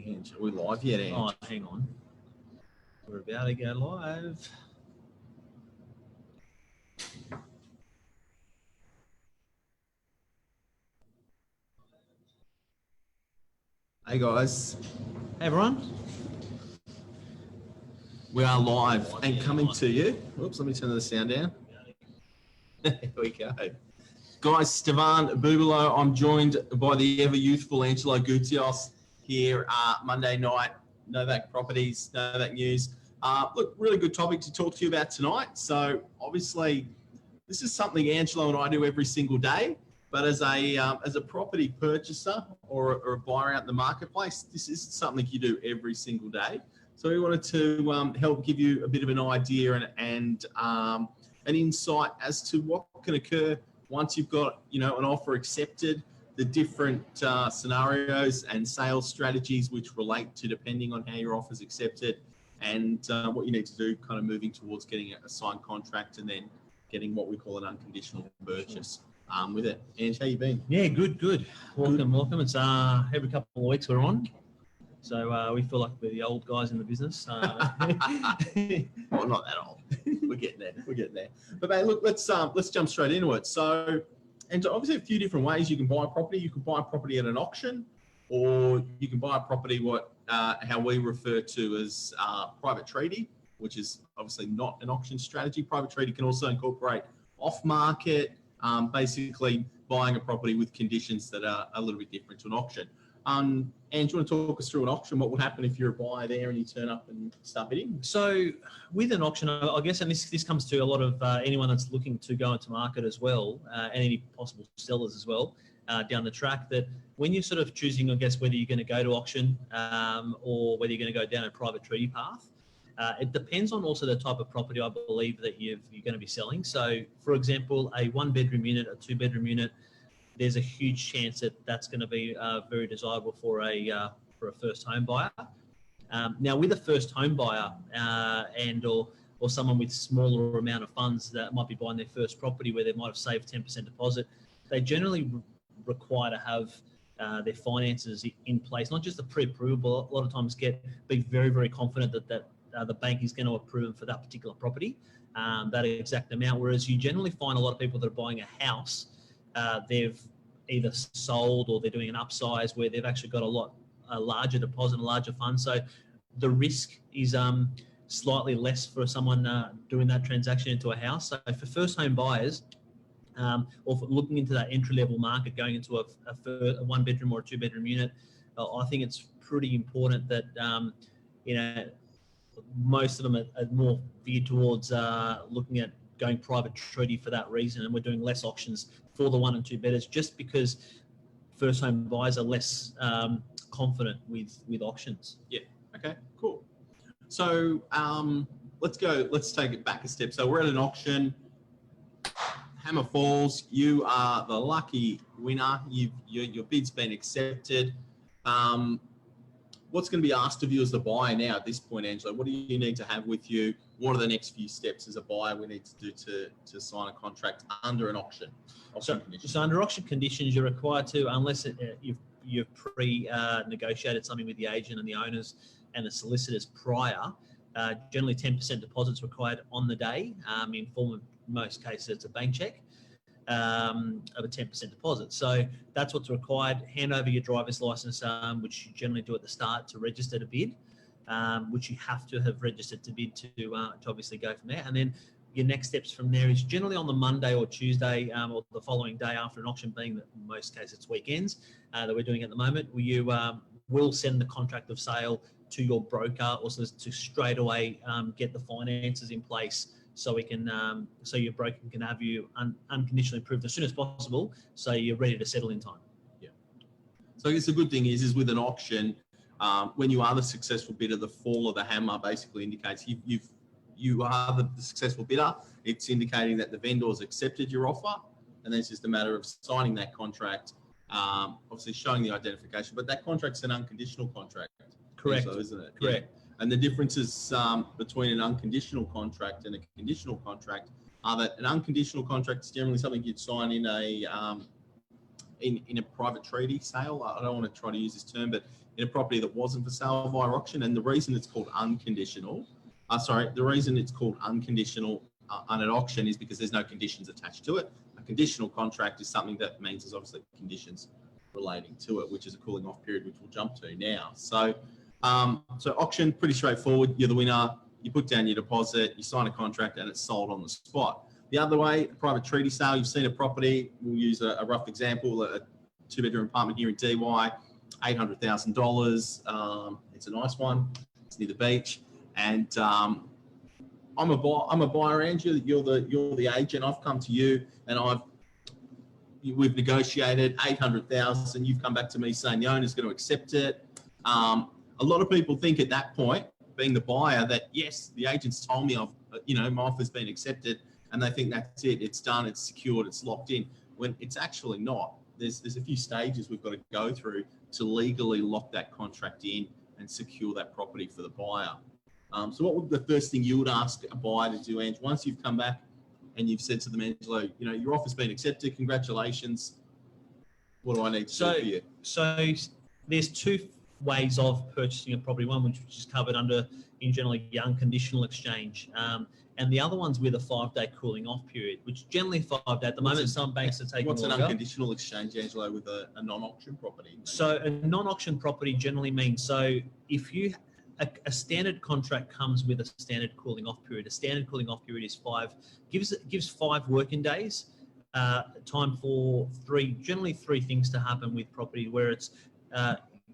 Ange, are we live yet, Ange? Oh, hang on. We're about to go live. Hey guys, Hey everyone. we are live and coming to you. Oops, let me turn the sound down. Here we go. Guys, Stevan Bubalo, I'm joined by the ever youthful Angelo Goutzios here Monday night, Novak Properties, Novak News. Look, really good topic to talk to you about tonight. So obviously, this is something Angelo and I do every single day. But as a property purchaser or a buyer out in the marketplace, this is something you do every single day. So we wanted to help give you a bit of an idea and an insight as to what can occur once you've got an offer accepted, the different scenarios and sales strategies which relate to depending on how your offer is accepted, and what you need to do kind of moving towards getting a signed contract and then getting what we call an unconditional purchase. With it. Ange, how you been? Yeah, good. Welcome. It's every couple of weeks we're on. So we feel like we're the old guys in the business. Well, not that old. We're getting there. But mate, look, let's jump straight into it. So, and obviously a few different ways you can buy a property. You can buy a property at an auction, or you can buy a property how we refer to as private treaty, which is obviously not an auction strategy. Private treaty can also incorporate off-market, basically buying a property with conditions that are a little bit different to an auction. And do you want to talk us through an auction? What would happen if you're a buyer there and you turn up and start bidding? So with an auction, I guess, and this comes to a lot of anyone that's looking to go into market as well, and any possible sellers as well down the track, that when you're sort of choosing, I guess, whether you're going to go to auction or whether you're going to go down a private treaty path, it depends on also the type of property, I believe, that you're going to be selling. So, for example, a one-bedroom unit, a two-bedroom unit, there's a huge chance that that's going to be very desirable for a first home buyer. Now, with a first home buyer or someone with smaller amount of funds that might be buying their first property where they might have saved 10% deposit, they generally require to have their finances in place, not just the pre-approval. A lot of times be very, very confident that the bank is going to approve them for that particular property, that exact amount. Whereas you generally find a lot of people that are buying a house, they've either sold or they're doing an upsize where they've actually got a larger deposit, a larger fund. So the risk is slightly less for someone doing that transaction into a house. So for first home buyers, or for looking into that entry-level market, going into a one-bedroom or a two-bedroom unit, I think it's pretty important that most of them are more geared towards looking at going private treaty for that reason, and we're doing less auctions for the one and two bedders just because first home buyers are less confident with auctions. Yeah. Okay. Cool. So let's take it back a step. So we're at an auction. Hammer falls. You are the lucky winner. Your bid's been accepted. What's going to be asked of you as the buyer now at this point, Angelo? What do you need to have with you? What are the next few steps as a buyer we need to do to sign a contract under an auction? So under auction conditions, you're required to, unless you've pre-negotiated something with the agent and the owners and the solicitors prior, generally 10% deposits required on the day. In form of most cases, it's a bank check of a 10% deposit. So that's what's required. Hand over your driver's license, which you generally do at the start to register to bid, which you have to have registered to bid to obviously go from there. And then your next steps from there is generally on the Monday or Tuesday or the following day after an auction, being that in most cases it's weekends that we're doing at the moment, where you will send the contract of sale to your broker, also to straight away get the finances in place, so we can, so your broker can have you unconditionally approved as soon as possible, so you're ready to settle in time. Yeah. So I guess the good thing is with an auction, when you are the successful bidder, the fall of the hammer basically indicates you are the successful bidder. It's indicating that the vendor has accepted your offer, and then it's just a matter of signing that contract, obviously showing the identification. But that contract's an unconditional contract. Correct. So, isn't it? Correct. Yeah. And the differences between an unconditional contract and a conditional contract are that an unconditional contract is generally something you'd sign in in a private treaty sale. I don't want to try to use this term, but in a property that wasn't for sale via auction. And the reason it's called unconditional, the reason it's called unconditional on an auction is because there's no conditions attached to it. A conditional contract is something that means there's obviously conditions relating to it, which is a cooling off period, which we'll jump to now. So auction, pretty straightforward. You're the winner. You put down your deposit, you sign a contract, and it's sold on the spot. The other way, a private treaty sale, you've seen a property. We'll use a rough example, a 2-bedroom apartment here in DY, $800,000. It's a nice one. It's near the beach. And I'm a buyer, Andrew. You're the agent. I've come to you, and we've negotiated $800,000. You've come back to me saying the owner's going to accept it. A lot of people think at that point, being the buyer, that yes, the agent's told me my offer's been accepted, and they think that's it. It's done. It's secured. It's locked in. When it's actually not. There's a few stages we've got to go through to legally lock that contract in and secure that property for the buyer. So what would the first thing you would ask a buyer to do, Ange, once you've come back and you've said to them, Angelo, your offer's been accepted, congratulations. What do I need to do for you? So there's two ways of purchasing a property. One which is covered under, in generally, unconditional exchange. And the other one's with a 5-day cooling off period, which generally 5 days. At the moment, some banks are taking What's longer. An unconditional exchange, Angelo, with a non-auction property? So a non-auction property generally means, if you a standard contract comes with a standard cooling off period. A standard cooling off period is gives 5 working days, time for generally three things to happen with property, where it's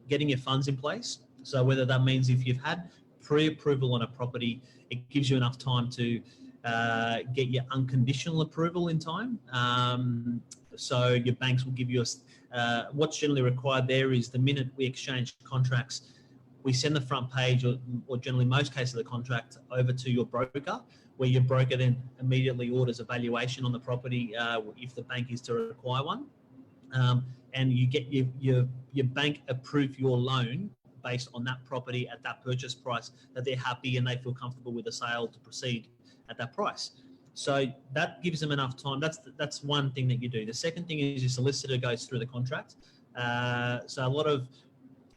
getting your funds in place. So whether that means if you've had pre-approval on a property, it gives you enough time to get your unconditional approval in time. So your banks will give you what's generally required there is the minute we exchange contracts, we send the front page or generally most cases of the contract over to your broker, where your broker then immediately orders a valuation on the property if the bank is to require one. And you get your bank approve your loan based on that property at that purchase price, that they're happy and they feel comfortable with the sale to proceed at that price. So that gives them enough time. That's one thing that you do. The second thing is your solicitor goes through the contract.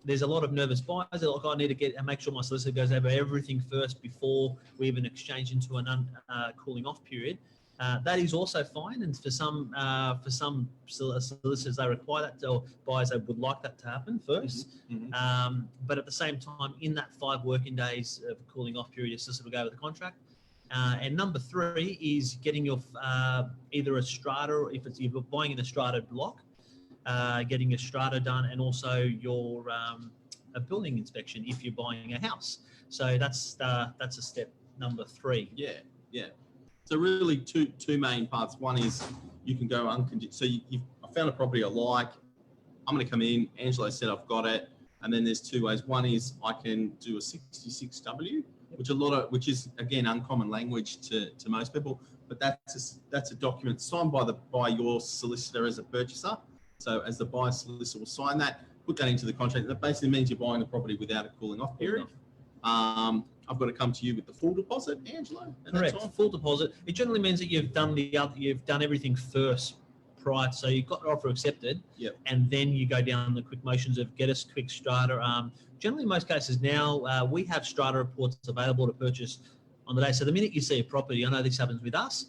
There's a lot of nervous buyers. They're like, I need to get and make sure my solicitor goes over everything first before we even exchange into an cooling off period. That is also fine, and for some solicitors they require that, or buyers they would like that to happen first. Mm-hmm. But at the same time, in that 5 working days of cooling off period, your solicitor will go over the contract. And number 3 is getting your either a strata, or if you're buying an strata block, getting a strata done, and also your a building inspection if you're buying a house. So that's a step number 3. Yeah. So really two main parts. One is you can go unconditional. So I found a property I like. I'm going to come in. Angelo said I've got it. And then there's 2 ways. One is I can do a 66W, which is again uncommon language to most people. But that's a document signed by your solicitor as a purchaser. So as the buyer solicitor will sign that, put that into the contract. That basically means you're buying the property without a cooling off period. I've got to come to you with the full deposit, Angelo. Correct. Full deposit. It generally means that you've done everything first prior. So you've got the offer accepted, and then you go down the quick motions of get us quick strata. Generally, in most cases now, we have strata reports available to purchase on the day. So the minute you see a property, I know this happens with us.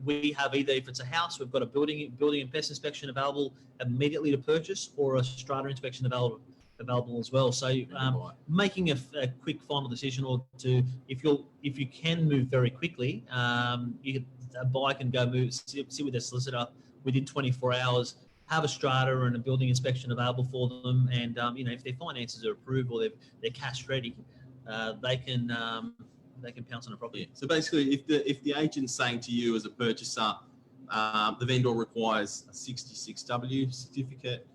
We have either, if it's a house, we've got a building and pest inspection available immediately to purchase, or a strata inspection available as well. So making a quick final decision, or if you can move very quickly, a buyer can go sit with their solicitor within 24 hours, have a strata and a building inspection available for them, and if their finances are approved or they're cash ready, they can pounce on a property. So basically, if the agent's saying to you as a purchaser, the vendor requires a 66W certificate,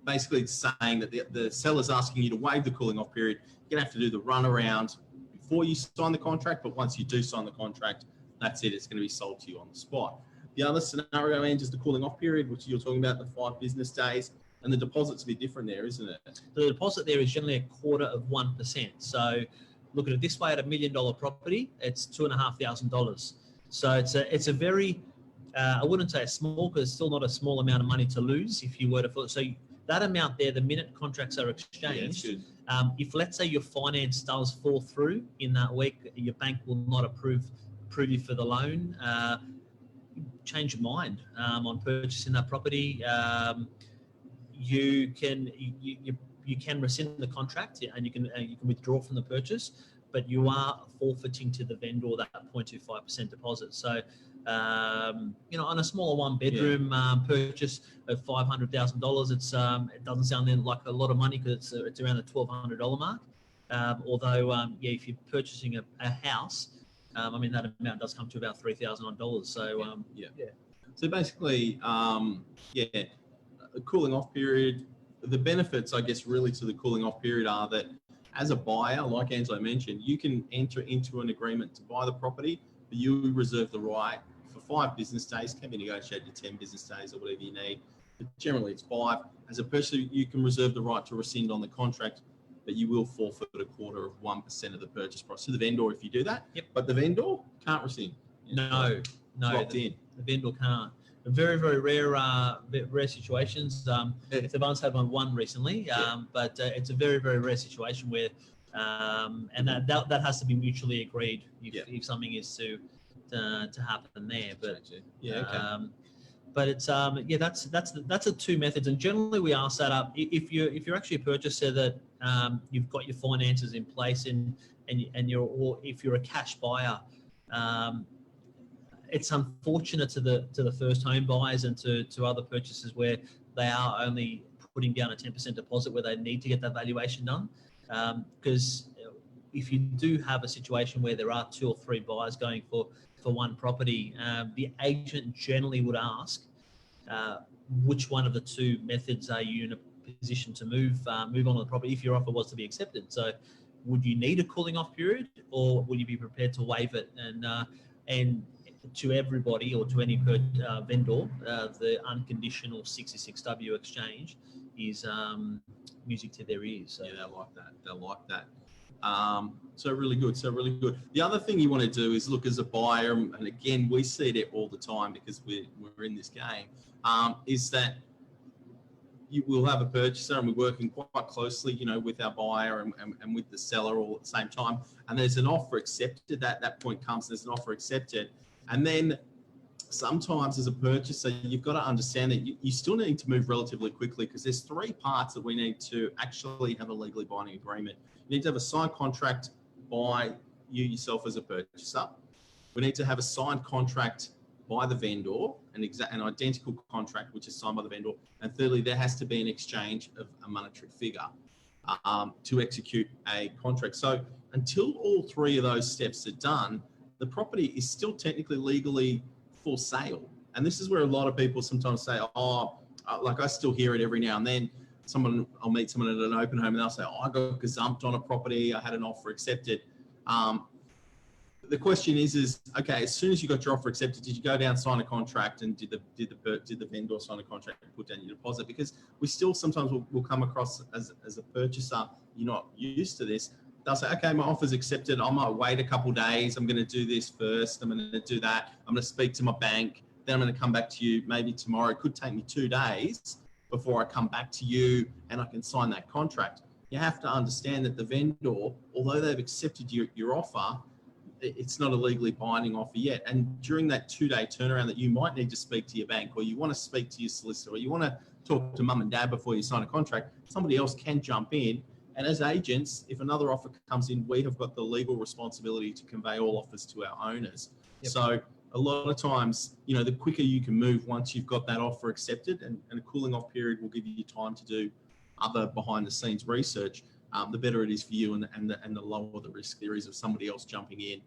basically it's saying that the seller's asking you to waive the cooling off period. You're going to have to do the runaround before you sign the contract, but once you do sign the contract, that's it. It's going to be sold to you on the spot. The other scenario, Ange, is the cooling off period, which you're talking about, the 5 business days, and the deposit's a bit different there, isn't it? The deposit there is generally 1/4%. So look at it this way: at $1 million property, it's $2,500. So it's a very I wouldn't say it's small because it's still not a small amount of money to lose if you were to. So that amount there, the minute contracts are exchanged, if let's say your finance does fall through in that week, your bank will not approve you for the loan. Change your mind on purchasing that property. You can rescind the contract and you can withdraw from the purchase, but you are forfeiting to the vendor that 0.25% deposit. So, on a smaller one-bedroom purchase of $500,000, it doesn't sound like a lot of money because it's around the $1,200 mark. Although, if you're purchasing a house, that amount does come to about $3,000. So, So basically, a cooling off period. The benefits, I guess, really to the cooling off period are that as a buyer, like Angelo mentioned, you can enter into an agreement to buy the property, but you reserve the right for 5 business days, can be negotiated to 10 business days or whatever you need. But generally it's 5. As a purchaser, you can reserve the right to rescind on the contract, but you will forfeit 0.25% of the purchase price to the vendor if you do that. Yep. But the vendor can't rescind. No, locked in. The vendor can't. Very, very rare situations. Stevan's had one recently, but it's a very, very rare situation where, and that has to be mutually agreed if something is to happen there. But but it's that's the 2 methods, and generally we ask that up if you're actually a purchaser that you've got your finances in place and or if you're a cash buyer. It's unfortunate to the first home buyers and to other purchasers where they are only putting down a 10% deposit where they need to get that valuation done. Because if you do have a situation where there are 2 or 3 buyers going for one property, the agent generally would ask which one of the 2 methods are you in a position to move on to the property if your offer was to be accepted. So would you need a cooling off period, or would you be prepared to waive it? And to everybody or to any vendor, the unconditional 66W exchange is music to their ears. So. Yeah, they'll like that. So really good. The other thing you want to do is look as a buyer, and again, we see it all the time because we're in this game, is that you will have a purchaser and we're working quite closely, with our buyer and with the seller all at the same time. And there's an offer accepted. That point comes, there's an offer accepted. And then sometimes as a purchaser, you've got to understand that you still need to move relatively quickly because there's 3 parts that we need to actually have a legally binding agreement. You need to have a signed contract by you yourself as a purchaser. We need to have a signed contract by the vendor, an identical contract which is signed by the vendor. And thirdly, there has to be an exchange of a monetary figure to execute a contract. So until all 3 of those steps are done, the property is still technically legally for sale. And this is where a lot of people sometimes say, like I still hear it every now and then. I'll meet someone at an open home and they'll say, I got gazumped on a property, I had an offer accepted. The question is okay, as soon as you got your offer accepted, did you go down, sign a contract, and did the vendor sign a contract and put down your deposit? Because we still sometimes will come across as a purchaser, you're not used to this. They'll say, okay, my offer's accepted. I might wait a couple of days. I'm going to do this first. I'm going to do that. I'm going to speak to my bank. Then I'm going to come back to you maybe tomorrow. It could take me 2 days before I come back to you and I can sign that contract. You have to understand that the vendor, although they've accepted your offer, it's not a legally binding offer yet. And during that 2-day turnaround that you might need to speak to your bank, or you want to speak to your solicitor, or you want to talk to mum and dad before you sign a contract, somebody else can jump in. And as agents, if another offer comes in, we have got the legal responsibility to convey all offers to our owners. Yep. So a lot of times, the quicker you can move once you've got that offer accepted, and a cooling off period will give you time to do other behind the scenes research, the better it is for you and the lower the risk there is of somebody else jumping in,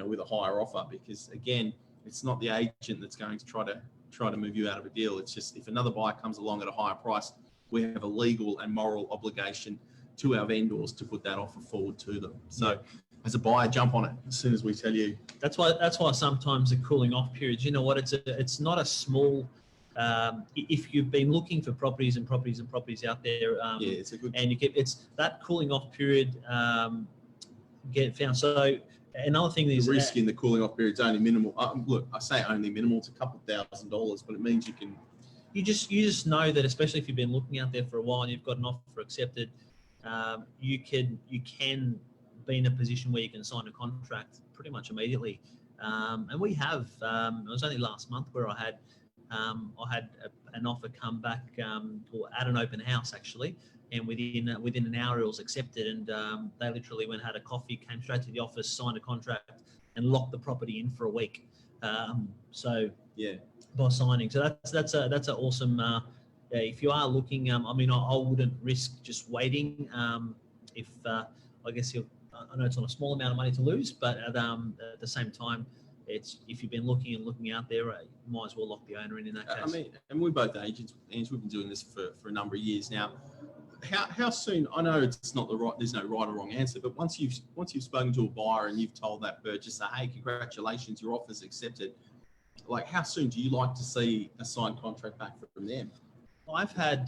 with a higher offer. Because again, it's not the agent that's going to try to move you out of a deal. It's just if another buyer comes along at a higher price, we have a legal and moral obligation to our vendors to put that offer forward to them. So as a buyer, jump on it as soon as we tell you. That's why sometimes the cooling off periods, it's not a small, if you've been looking for properties out there, it's a good, and it's that cooling off period get found. So Another thing The is risk in the cooling off period is only minimal. Look, I say only minimal. It's a couple $1,000s, but it means you can. You just know that, especially if you've been looking out there for a while and you've got an offer accepted, you can be in a position where you can sign a contract pretty much immediately. And we have. It was only last month where I had an offer come back or at an open house actually, and within an hour it was accepted, and they literally went, had a coffee, came straight to the office, signed a contract, and locked the property in for a week. So yeah, by signing. So that's an awesome. If you are looking, I mean, I wouldn't risk just waiting. If I guess I know it's not a small amount of money to lose, but at the same time, it's if you've been looking out there, you might as well lock the owner in that case. I mean, and we're both agents, and we've been doing this for a number of years now. How soon? I know it's not there's no right or wrong answer, but once you've spoken to a buyer and you've told that purchaser, hey, congratulations, your offer's accepted. Like, how soon do you like to see a signed contract back from them? I've had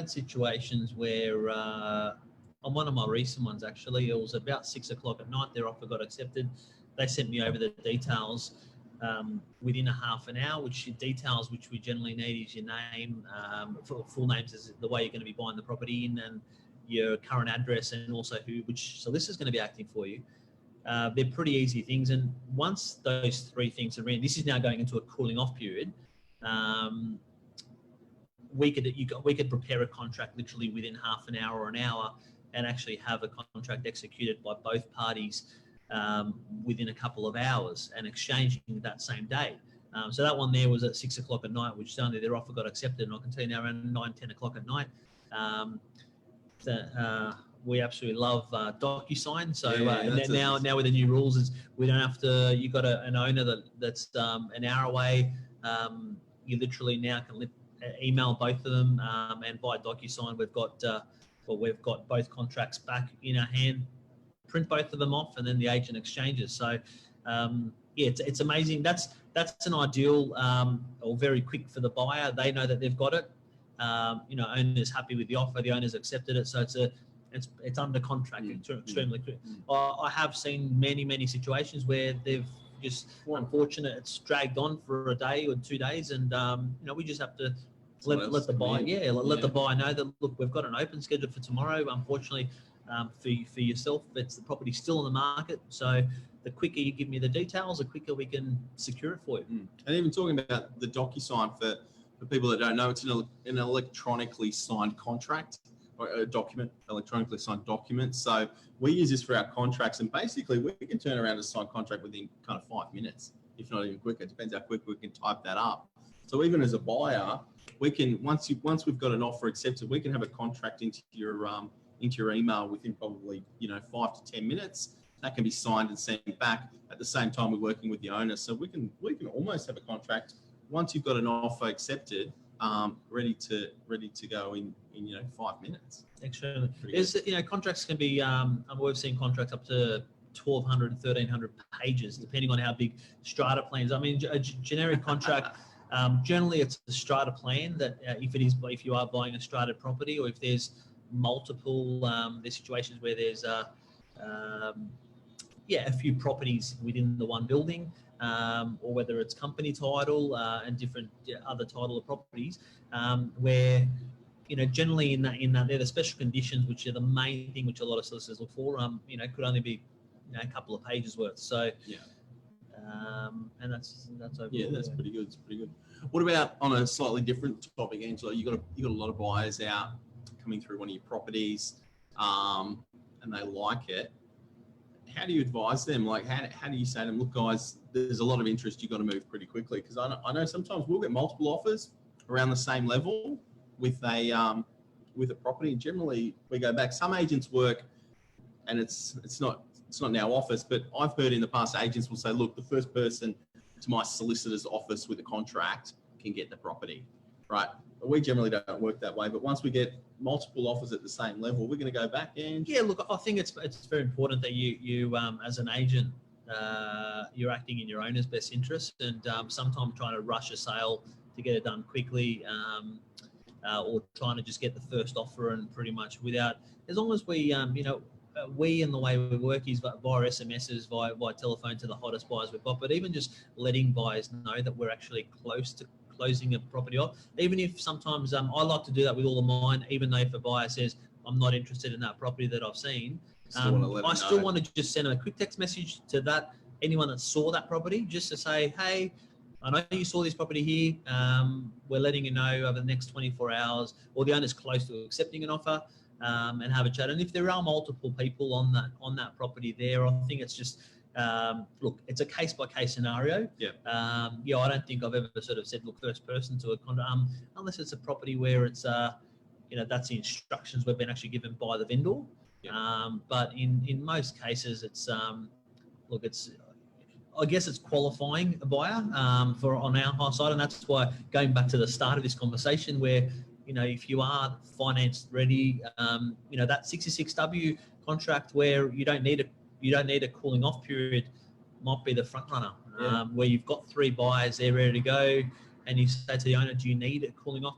situations where on one of my recent ones actually, it was about 6 o'clock at night. Their offer got accepted. They sent me over the details within a half an hour, which we generally need is your name, full names is the way you're going to be buying the property in, and your current address, and also which solicitor is going to be acting for you. They're pretty easy things, and once those three things are in, this is now going into a cooling off period. We could prepare a contract literally within half an hour or an hour, and actually have a contract executed by both parties within a couple of hours and exchanging that same day. So that one there was at 6 o'clock at night, which only their offer got accepted, and I can tell you now around 9-10 o'clock at night. We absolutely love DocuSign. So now with the new rules, is we don't have to. You got an owner that's an hour away. You literally now can email both of them, and by DocuSign we've got both contracts back in our hand. Print both of them off, and then the agent exchanges. So it's amazing. That's an ideal or very quick for the buyer. They know that they've got it. Owner's happy with the offer. The owner's accepted it. So it's under contract. Extremely quick. I have seen many situations where they've just unfortunate. It's dragged on for a day or 2 days, and we just have to let the buyer the buyer know that, look, we've got an open schedule for tomorrow. Unfortunately, for yourself, it's the property's still on the market. So the quicker you give me the details, the quicker we can secure it for you. And even talking about the DocuSign, for people that don't know, it's an electronically signed contract, or a document, electronically signed document. So we use this for our contracts, and basically we can turn around a signed contract within kind of 5 minutes, if not even quicker. It depends how quick we can type that up. So even as a buyer, we can once we've got an offer accepted, we can have a contract into your email within probably 5 to 10 minutes. That can be signed and sent back. At the same time, we're working with the owner, so we can almost have a contract once you've got an offer accepted, ready to go in 5 minutes. Extremely. There's contracts can be. We've seen contracts up to 1,200, 1,300 pages, depending on how big strata plans. I mean, a generic contract. Generally, it's a strata plan that if you are buying a strata property, or if there's multiple there's situations where there's a few properties within the one building, or whether it's company title and different other title of properties, where generally in that they're the special conditions, which are the main thing which a lot of solicitors look for. Could only be a couple of pages worth. So and that's overall. Yeah, that's pretty good. It's pretty good. What about on a slightly different topic, Angelo? You got a lot of buyers out coming through one of your properties, and they like it. How do you advise them? Like, how do you say to them, look, guys, there's a lot of interest. You've got to move pretty quickly, because I know sometimes we'll get multiple offers around the same level with a property. And generally, we go back. Some agents work, and it's not in our office, but I've heard in the past agents will say, look, the first person to my solicitor's office with a contract can get the property, right? But we generally don't work that way. But once we get multiple offers at the same level, we're going to go back and look, I think it's very important that you as an agent, you're acting in your owner's best interest, and sometimes trying to rush a sale to get it done quickly, or trying to just get the first offer, and pretty much without, as long as we we and the way we work is via SMSs, via telephone to the hottest buyers we've got, but even just letting buyers know that we're actually close to closing a property off. Even if sometimes I like to do that with all of mine, even though if a buyer says, I'm not interested in that property that I've seen, I still want to just send a quick text message to anyone that saw that property, just to say, hey, I know you saw this property here. We're letting you know over the next 24 hours, or the owner's close to accepting an offer, and have a chat. And if there are multiple people on that property there, I think it's just look, it's a case by case scenario. Yeah. I don't think I've ever sort of said, look, first person to a condo, unless it's a property where it's that's the instructions we've been actually given by the vendor. Yeah. But in most cases, it's I guess it's qualifying a buyer for on our high side, and that's why going back to the start of this conversation, where if you are finance ready, that 66W contract where you don't need a cooling off period might be the front runner. Yeah. Where you've got 3 buyers there ready to go, and you say to the owner, do you need a cooling off?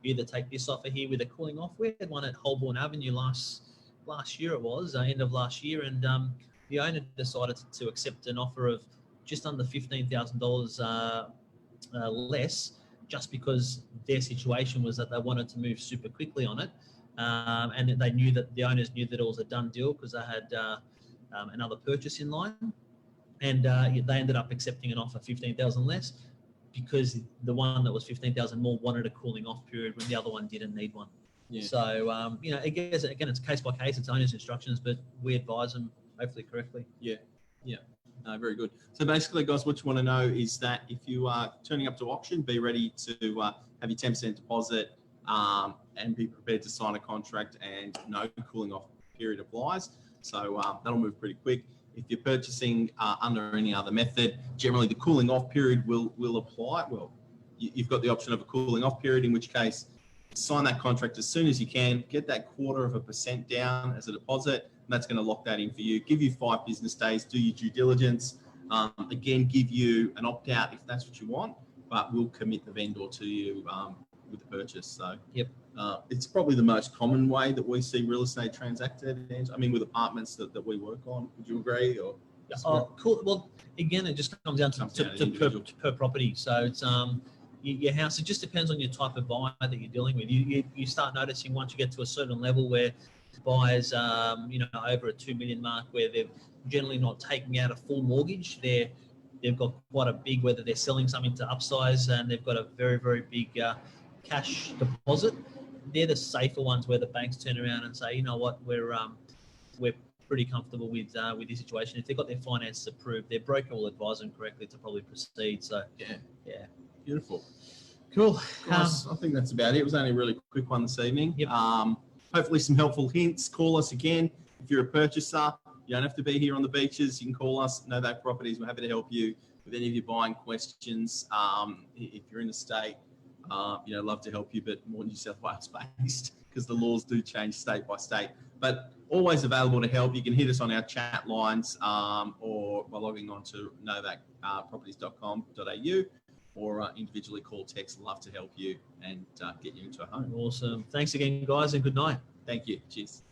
Either take this offer here with a cooling off. We had one at Holborn Avenue last year, it was end of last year, and the owner decided to accept an offer of just under $15,000 less, just because their situation was that they wanted to move super quickly on it, and they knew that the owners knew that it was a done deal because they had another purchase in line, and they ended up accepting an offer 15,000 less, because the one that was 15,000 more wanted a cooling off period when the other one didn't need one. Yeah. So again, it's case by case, it's owner's instructions, but we advise them hopefully correctly. Yeah. Very good. So basically, guys, what you want to know is that if you are turning up to auction, be ready to have your 10% deposit and be prepared to sign a contract, and no cooling off period applies. So that'll move pretty quick. If you're purchasing under any other method, generally the cooling off period will apply. Well, you've got the option of a cooling off period, in which case sign that contract as soon as you can, get that 0.25% down as a deposit, and that's going to lock that in for you. Give you 5 business days, do your due diligence. Again, give you an opt-out if that's what you want, but we'll commit the vendor to you with the purchase. So yep. It's probably the most common way that we see real estate transacted. I mean, with apartments that we work on. Would you agree? Or cool. Well, again, it just comes down to per property. So it's your house. It just depends on your type of buyer that you're dealing with. You start noticing once you get to a certain level where buyers, over a 2 million mark, where they're generally not taking out a full mortgage. They've got quite a big, whether they're selling something to upsize, and they've got a very, very big cash deposit. They're the safer ones where the banks turn around and say, you know what, we're pretty comfortable with this situation. If they've got their finances approved, their broker will advise them correctly to probably proceed. So yeah. Beautiful. Cool. Guys, I think that's about it. It was only a really quick one this evening. Yep. Hopefully some helpful hints. Call us again. If you're a purchaser, you don't have to be here on the beaches. You can call us. Novak Properties. We're happy to help you with any of your buying questions. If you're in the state, love to help you, but more New South Wales based, because the laws do change state by state. But always available to help. You can hit us on our chat lines or by logging on to novakproperties.com.au, or individually call, text. Love to help you and get you into a home. Awesome. Thanks again, guys, and good night. Thank you. Cheers.